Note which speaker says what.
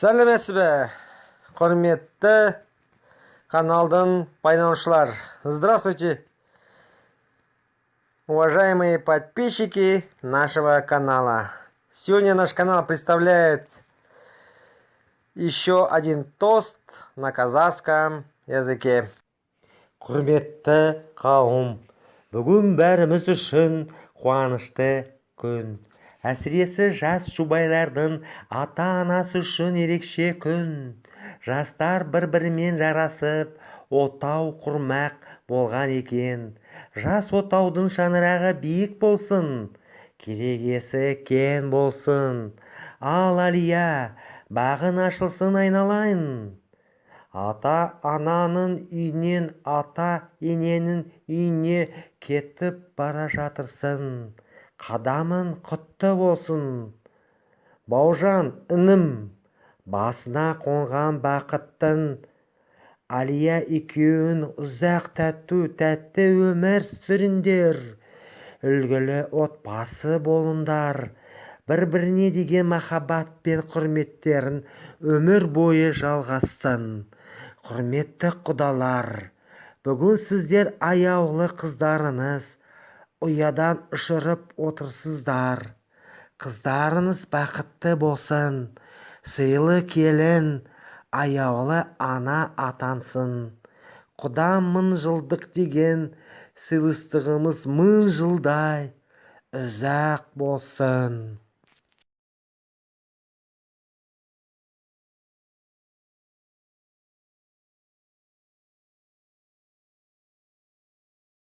Speaker 1: Сәлеметсіз бе, құрметті каналдың пайдаланушылар. Здравствуйте, уважаемые подписчики нашего канала. Сегодня наш канал представляет еще один тост на казахском языке.
Speaker 2: Құрметті қауым, бүгін бәріміз үшін қуанышты күн. Әсіресе жас жұбайлардың ата-анасы үшін ерекше күн. Жастар бір-бірімен жарасып, отау құрмақ болған екен. Жас отаудың шаңырағы биік болсын, керегесі кең болсын. Ал Алия, бағың ашылсын айналайын. Ата-ананың үйінен ата-ененің үйіне кетіп бара жатырсың. Қадамың құтты болсын. Бауыржан, інім, басына қонған бақыттың. Алия екеуің ұзақ тәтті өмір сүріңдер. Үлгілі отбасы болыңдар. Бір-біріне деген махаббат пен құрметтерін өмір бойы жалғассын. Құрметті құдалар, бүгін сіздер аяулы қыздарыңыз ұядан ұшырып отырсыздар. Қыздарыңыз бақытты болсын, сыйлы келін, аяулы ана атансын. Құдам 1000 жылдық деген сыйластығымыз 1000 жылдай ұзақ болсын.